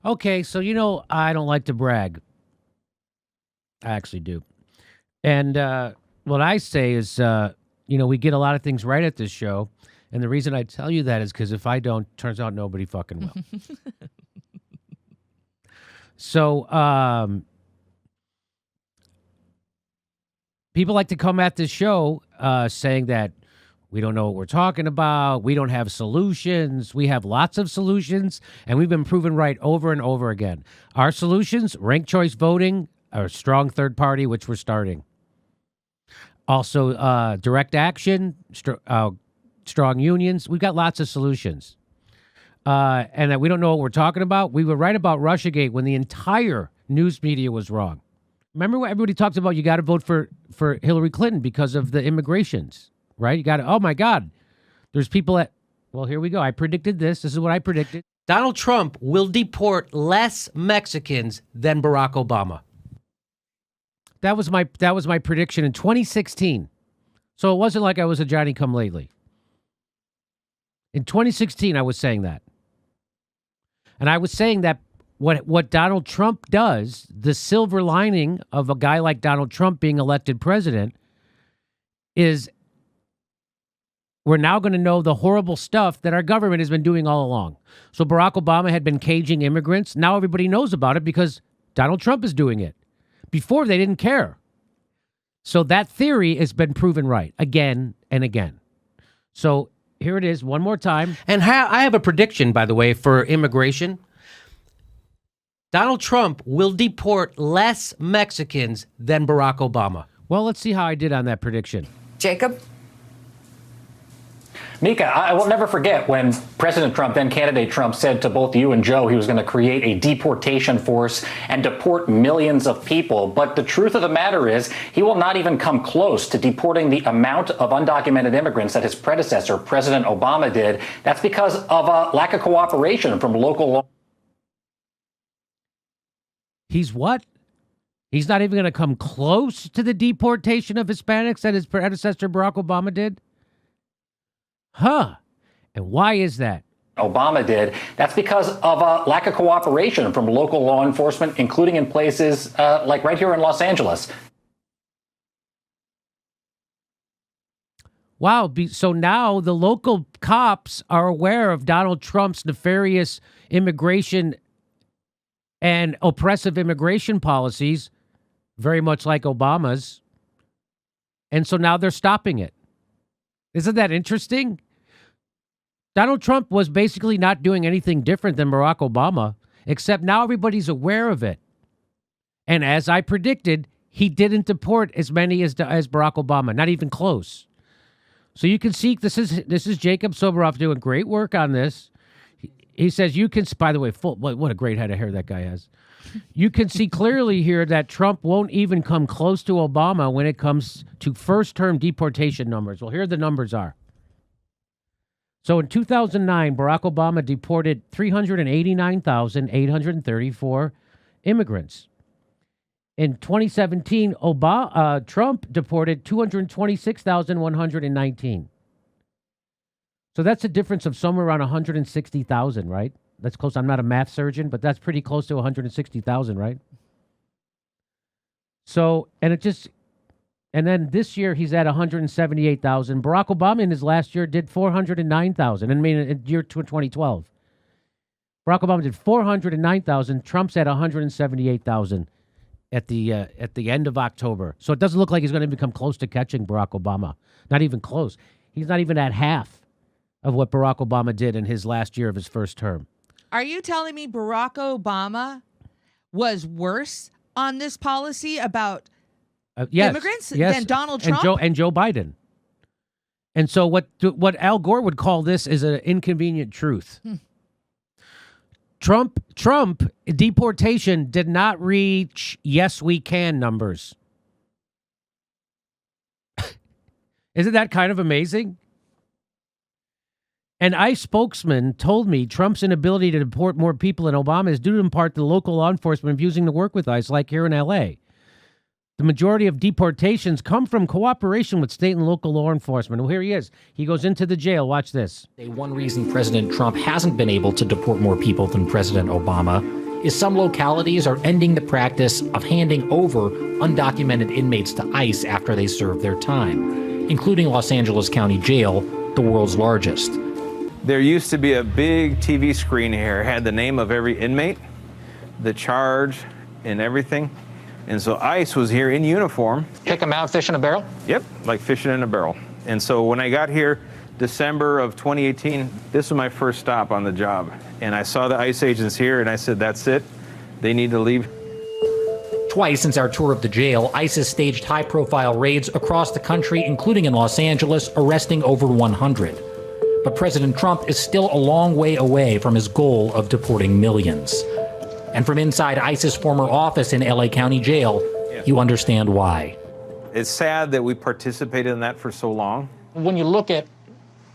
Okay, so I don't like to brag. I actually do. And what I say is, we get a lot of things right at this show. And the reason I tell you that is because if I don't, turns out nobody fucking will. So people like to come at this show saying that we don't know what we're talking about. We don't have solutions. We have lots of solutions, and we've been proven right over and over again. Our solutions, ranked choice voting, a strong third party, which we're starting. Also, direct action, strong unions. We've got lots of solutions. And that we don't know what we're talking about. We were right about Russiagate when the entire news media was wrong. Remember when everybody talks about you got to vote for Hillary Clinton because of the immigrations, right? You got to, oh my God, there's people well, here we go. I predicted this. This is what I predicted. Donald Trump will deport less Mexicans than Barack Obama. That was my prediction in 2016. So it wasn't like I was a Johnny-come-lately. In 2016, I was saying that. And I was saying that what Donald Trump does, the silver lining of a guy like Donald Trump being elected president, is we're now going to know the horrible stuff that our government has been doing all along. So Barack Obama had been caging immigrants. Now everybody knows about it because Donald Trump is doing it. Before, they didn't care. So that theory has been proven right again and again. So here it is one more time. And I have a prediction, by the way, for immigration. Donald Trump will deport less Mexicans than Barack Obama. Well, let's see how I did on that prediction. Jacob? Mika, I will never forget when President Trump, then candidate Trump, said to both you and Joe he was going to create a deportation force and deport millions of people. But the truth of the matter is he will not even come close to deporting the amount of undocumented immigrants that his predecessor, President Obama, did. That's because of a lack of cooperation from local law. He's what? He's not even going to come close to the deportation of Hispanics that his predecessor, Barack Obama, did? Huh. And why is that? Obama did. That's because of a lack of cooperation from local law enforcement, including in places like right here in Los Angeles. Wow. So now the local cops are aware of Donald Trump's nefarious immigration and oppressive immigration policies, very much like Obama's. And so now they're stopping it. Isn't that interesting? Donald Trump was basically not doing anything different than Barack Obama, except now everybody's aware of it. And as I predicted, he didn't deport as many as Barack Obama, not even close. So you can see, this is Jacob Soboroff doing great work on this. He says you can, by the way, what a great head of hair that guy has. You can see clearly here that Trump won't even come close to Obama when it comes to first-term deportation numbers. Well, here the numbers are. So in 2009, Barack Obama deported 389,834 immigrants. In 2017, Trump deported 226,119. So that's a difference of somewhere around 160,000, right? That's close. I'm not a math surgeon, but that's pretty close to 160,000, right? So, and then this year he's at 178,000. Barack Obama in his last year did 409,000. I mean, in year 2012. Barack Obama did 409,000. Trump's at 178,000 at the end of October. So it doesn't look like he's going to become close to catching Barack Obama. Not even close. He's not even at half of what Barack Obama did in his last year of his first term. Are you telling me Barack Obama was worse on this policy about immigrants than Donald Trump? And Joe Biden. And so what Al Gore would call this is an inconvenient truth. Trump deportation did not reach yes we can numbers. Isn't that kind of amazing? An ICE spokesman told me Trump's inability to deport more people than Obama is due in part to local law enforcement refusing to work with ICE, like here in L.A. The majority of deportations come from cooperation with state and local law enforcement. Well, here he is. He goes into the jail. Watch this. One reason President Trump hasn't been able to deport more people than President Obama is some localities are ending the practice of handing over undocumented inmates to ICE after they serve their time, including Los Angeles County Jail, the world's largest. There used to be a big TV screen here, had the name of every inmate, the charge, and everything. And so ICE was here in uniform. Pick them out, fish in a barrel? Yep, like fishing in a barrel. And so when I got here, December of 2018, this was my first stop on the job. And I saw the ICE agents here and I said, that's it. They need to leave. Twice since our tour of the jail, ICE has staged high-profile raids across the country, including in Los Angeles, arresting over 100. But President Trump is still a long way away from his goal of deporting millions. And from inside ICE's former office in LA County Jail, you understand why. It's sad that we participated in that for so long. When you look at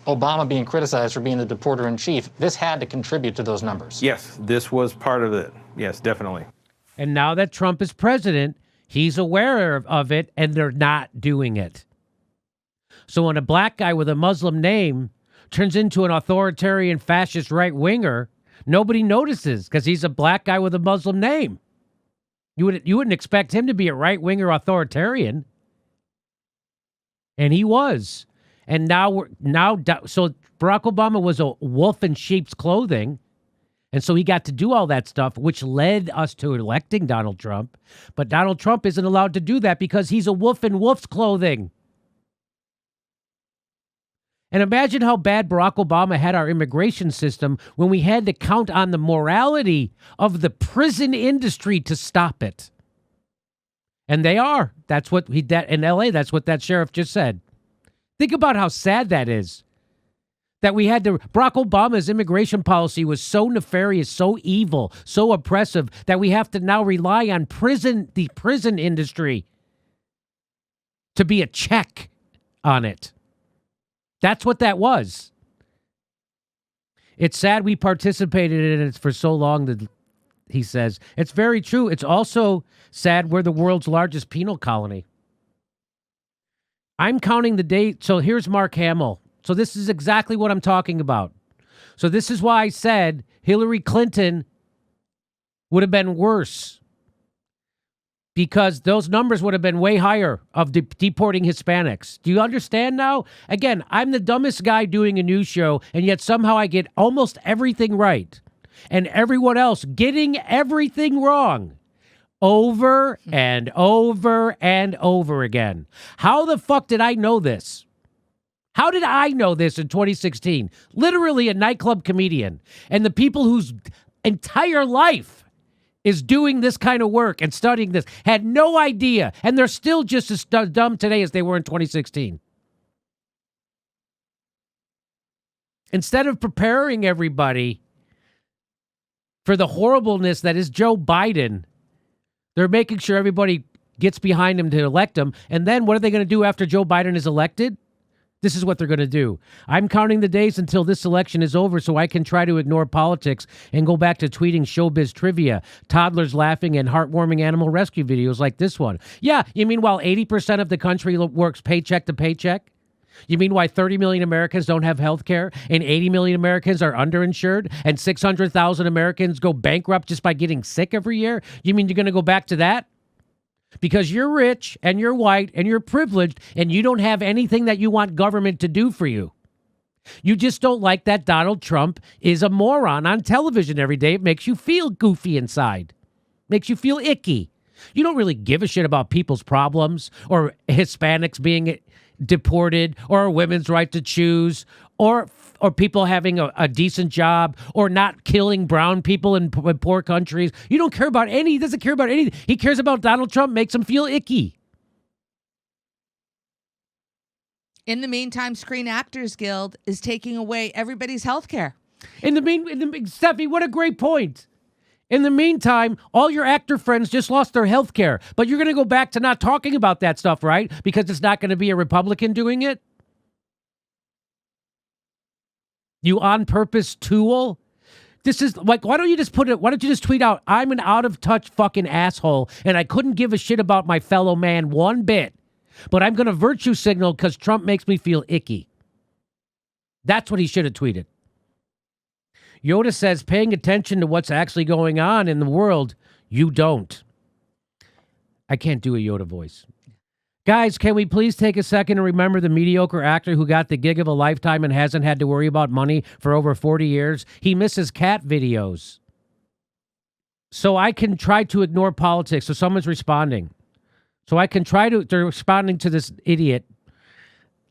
Obama being criticized for being the deporter-in-chief, this had to contribute to those numbers. Yes, this was part of it. Yes, definitely. And now that Trump is president, he's aware of it, and they're not doing it. So when a black guy with a Muslim name turns into an authoritarian fascist right-winger, nobody notices because he's a black guy with a Muslim name. You wouldn't expect him to be a right-winger authoritarian. And he was. And so Barack Obama was a wolf in sheep's clothing. And so he got to do all that stuff, which led us to electing Donald Trump. But Donald Trump isn't allowed to do that because he's a wolf in wolf's clothing. And imagine how bad Barack Obama had our immigration system when we had to count on the morality of the prison industry to stop it. And they are. That's what in LA, that's what that sheriff just said. Think about how sad that is. That we had to, Barack Obama's immigration policy was so nefarious, so evil, so oppressive that we have to now rely on the prison industry to be a check on it. That's what that was. It's sad we participated in it for so long, that he says. It's very true. It's also sad we're the world's largest penal colony. I'm counting the date. So here's Mark Hamill. So this is exactly what I'm talking about. So this is why I said Hillary Clinton would have been worse, because those numbers would have been way higher of deporting Hispanics. Do you understand now? Again, I'm the dumbest guy doing a news show, and yet somehow I get almost everything right. And everyone else getting everything wrong over and over and over again. How the fuck did I know this? How did I know this in 2016? Literally a nightclub comedian. And the people whose entire life is doing this kind of work and studying this had no idea. And they're still just as dumb today as they were in 2016. Instead of preparing everybody for the horribleness that is Joe Biden, they're making sure everybody gets behind him to elect him. And then what are they going to do after Joe Biden is elected? This is what they're going to do. I'm counting the days until this election is over so I can try to ignore politics and go back to tweeting showbiz trivia, toddlers laughing, and heartwarming animal rescue videos like this one. Yeah, you mean while 80% of the country works paycheck to paycheck? You mean why 30 million Americans don't have health care and 80 million Americans are underinsured and 600,000 Americans go bankrupt just by getting sick every year? You mean you're going to go back to that? Because you're rich and you're white and you're privileged and you don't have anything that you want government to do for you. You just don't like that Donald Trump is a moron on television every day. It makes you feel goofy inside. Makes you feel icky. You don't really give a shit about people's problems or Hispanics being deported or women's right to choose or people having a decent job or not killing brown people in poor countries. You don't care about any. He doesn't care about anything. He cares about Donald Trump, makes him feel icky. In the meantime, Screen Actors Guild is taking away everybody's health care. Steffi, what a great point. In the meantime, all your actor friends just lost their health care, but you're going to go back to not talking about that stuff, right? Because it's not going to be a Republican doing it? You on purpose tool? This is like, why don't you just tweet out, I'm an out of touch fucking asshole and I couldn't give a shit about my fellow man one bit, but I'm going to virtue signal because Trump makes me feel icky. That's what he should have tweeted. Yoda says paying attention to what's actually going on in the world, you don't. I can't do a Yoda voice. Guys, can we please take a second and remember the mediocre actor who got the gig of a lifetime and hasn't had to worry about money for over 40 years? He misses cat videos. So I can try to ignore politics. So someone's responding. So I can try to, they're responding to this idiot.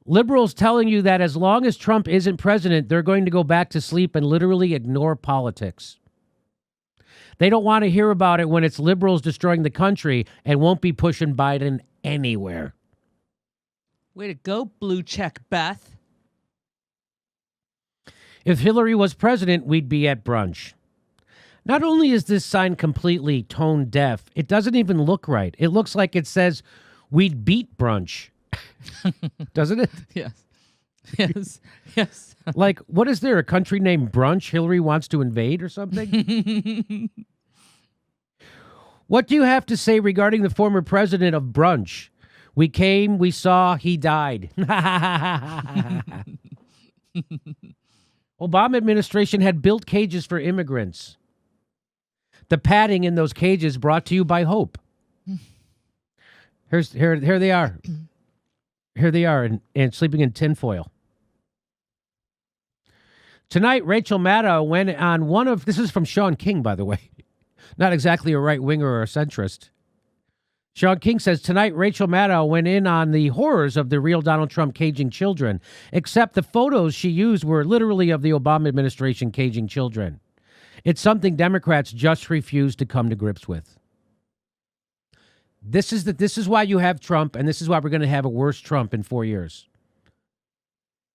Liberals telling you that as long as Trump isn't president, they're going to go back to sleep and literally ignore politics. They don't want to hear about it when it's liberals destroying the country and won't be pushing Biden anywhere. Way to go, blue check, Beth. If Hillary was president, we'd be at brunch. Not only is this sign completely tone deaf, it doesn't even look right. It looks like it says, we'd beat brunch. Doesn't it? Yes. Yes. Yes. Like, what is there? A country named Brunch Hillary wants to invade or something? What do you have to say regarding the former president of Brunch? We came, we saw, he died. Obama administration had built cages for immigrants. The padding in those cages brought to you by Hope. Here they are. Here they are and sleeping in tinfoil. Tonight, Rachel Maddow went on one of, this is from Sean King, by the way, not exactly a right-winger or a centrist. Sean King says, tonight, Rachel Maddow went in on the horrors of the real Donald Trump caging children, except the photos she used were literally of the Obama administration caging children. It's something Democrats just refuse to come to grips with. This is why you have Trump, and this is why we're going to have a worse Trump in 4 years.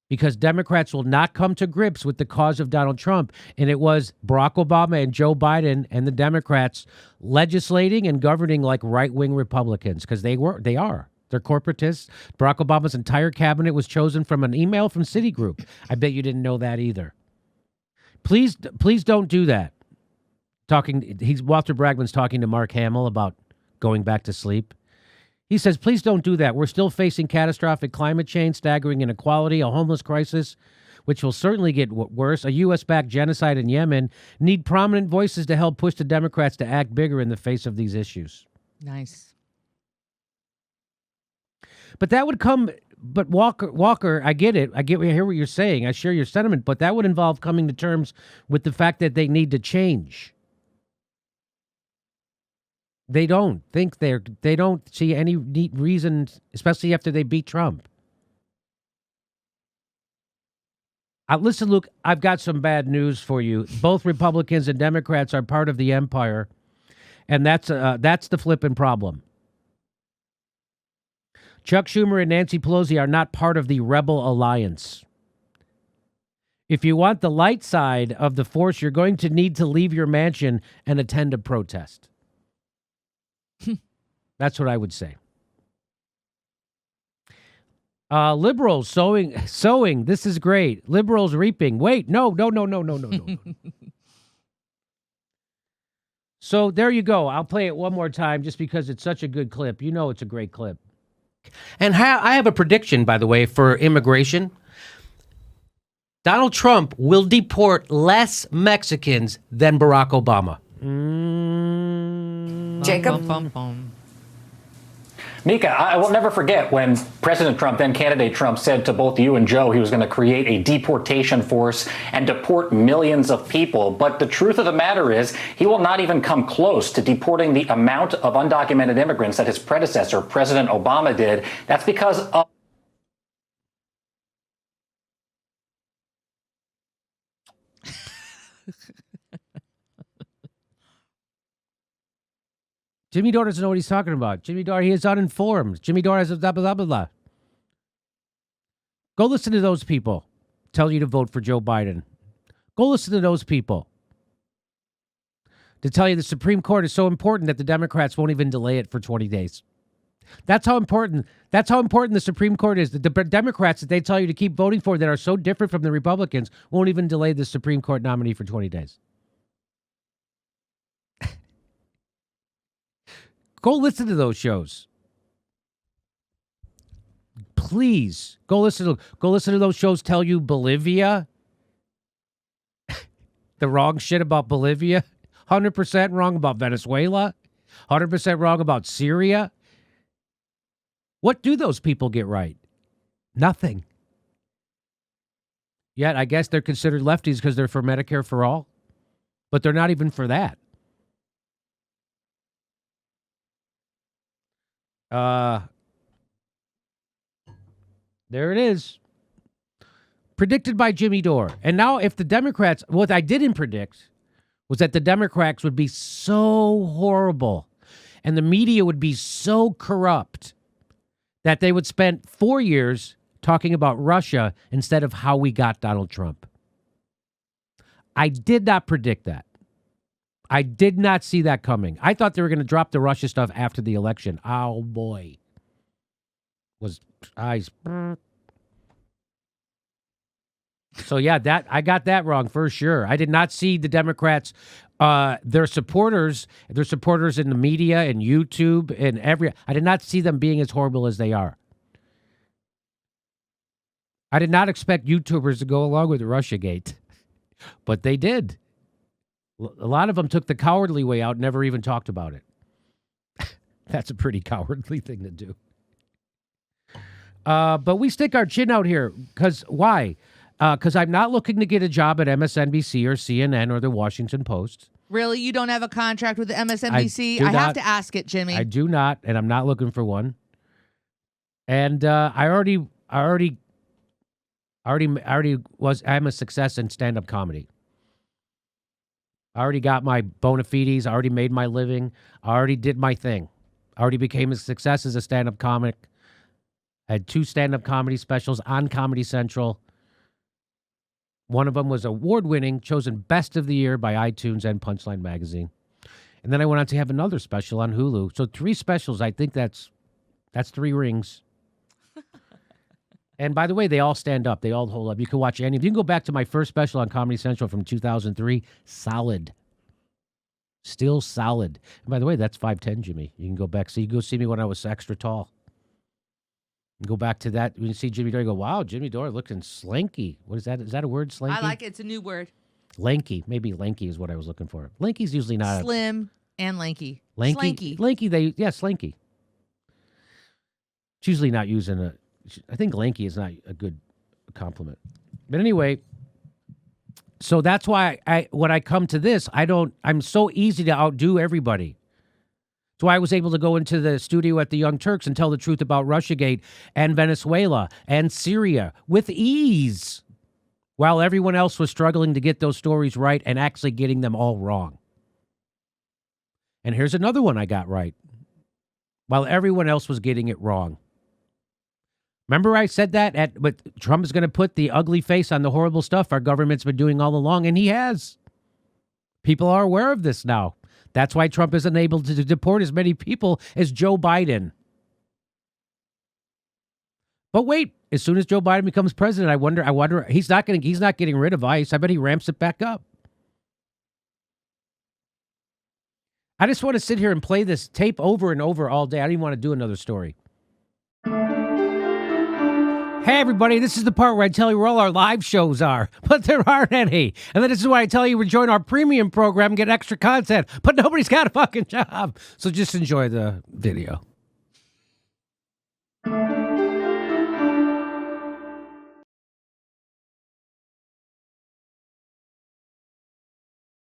Because Democrats will not come to grips with the cause of Donald Trump. And it was Barack Obama and Joe Biden and the Democrats legislating and governing like right-wing Republicans, because they are. They're corporatists. Barack Obama's entire cabinet was chosen from an email from Citigroup. I bet you didn't know that either. Please don't do that. Walter Bragman's talking to Mark Hamill about going back to sleep. He says, please don't do that. We're still facing catastrophic climate change, staggering inequality, a homeless crisis, which will certainly get worse, a U.S.-backed genocide in Yemen, need prominent voices to help push the Democrats to act bigger in the face of these issues. Nice. But that would come, but Walker, I get it. I hear what you're saying. I share your sentiment, but that would involve coming to terms with the fact that they need to change. They don't see any neat reason, especially after they beat Trump. Listen, Luke, I've got some bad news for you. Both Republicans and Democrats are part of the empire, and that's the flipping problem. Chuck Schumer and Nancy Pelosi are not part of the Rebel Alliance. If you want the light side of the force, you're going to need to leave your mansion and attend a protest. That's what I would say. Liberals sowing. This is great. Liberals reaping. Wait, no. So there you go. I'll play it one more time just because it's such a good clip. You know it's a great clip. And I have a prediction, by the way, for immigration. Donald Trump will deport less Mexicans than Barack Obama. Jacob? Mika, I will never forget when President Trump, then candidate Trump, said to both you and Joe he was going to create a deportation force and deport millions of people. But the truth of the matter is he will not even come close to deporting the amount of undocumented immigrants that his predecessor, President Obama, did. That's because of Jimmy Dore doesn't know what he's talking about. Jimmy Dore, he is uninformed. Jimmy Dore has a blah, blah, blah, blah. Go listen to those people tell you to vote for Joe Biden. Go listen to those people to tell you the Supreme Court is so important that the Democrats won't even delay it for 20 days. That's how important the Supreme Court is. The Democrats that they tell you to keep voting for that are so different from the Republicans won't even delay the Supreme Court nominee for 20 days. Go listen to those shows. Please go listen to those shows. Tell you Bolivia. the wrong shit about Bolivia, 100% wrong about Venezuela, 100% wrong about Syria. What do those people get right? Nothing. Yet I guess they're considered lefties because they're for Medicare for all, but they're not even for that. There it is. Predicted by Jimmy Dore. And now if the Democrats, what I didn't predict was that the Democrats would be so horrible and the media would be so corrupt that they would spend 4 years talking about Russia instead of how we got Donald Trump. I did not predict that. I did not see that coming. I thought they were going to drop the Russia stuff after the election. Oh, boy. Was eyes. So, yeah, that I got that wrong for sure. I did not see the Democrats, their supporters in the media and YouTube and I did not see them being as horrible as they are. I did not expect YouTubers to go along with Russiagate, but they did. A lot of them took the cowardly way out, never even talked about it. That's a pretty cowardly thing to do. But we stick our chin out here. Because why? Because I'm not looking to get a job at MSNBC or CNN or the Washington Post. Really? You don't have a contract with the MSNBC? I have to ask it, Jimmy. I do not, and I'm not looking for one. And I'm a success in stand-up comedy. I already got my bona fides. I already made my living. I already did my thing. I already became a success as a stand-up comic. I had 2 stand-up comedy specials on Comedy Central. One of them was award-winning, chosen Best of the Year by iTunes and Punchline Magazine. And then I went on to have another special on Hulu. So 3 specials. I think that's 3 rings. And by the way, they all stand up. They all hold up. You can watch any. You can go back to my first special on Comedy Central from 2003. Solid. Still solid. And by the way, that's 5'10", Jimmy. You can go back. So you go see me when I was extra tall. Go back to that. When you see Jimmy Dore, you go, wow, Jimmy Dore looking slanky. What is that? Is that a word, slanky? I like it. It's a new word. Lanky. Maybe lanky is what I was looking for. Lanky's usually not slim and lanky. Lanky. Slanky. Slanky. It's usually not using I think lanky is not a good compliment. But anyway, so that's why when I come to this, I'm so easy to outdo everybody. So I was able to go into the studio at the Young Turks and tell the truth about Russiagate and Venezuela and Syria with ease, while everyone else was struggling to get those stories right and actually getting them all wrong. And here's another one I got right, while everyone else was getting it wrong. Remember I said that but Trump is going to put the ugly face on the horrible stuff our government's been doing all along, and he has. People are aware of this now. That's why Trump isn't able to deport as many people as Joe Biden. But wait, as soon as Joe Biden becomes president, I wonder he's not getting rid of ICE. I bet he ramps it back up. I just want to sit here and play this tape over and over all day. I don't even want to do another story. Hey, everybody, this is the part where I tell you where all our live shows are, but there aren't any. And then this is why I tell you to join our premium program and get extra content, but nobody's got a fucking job. So just enjoy the video.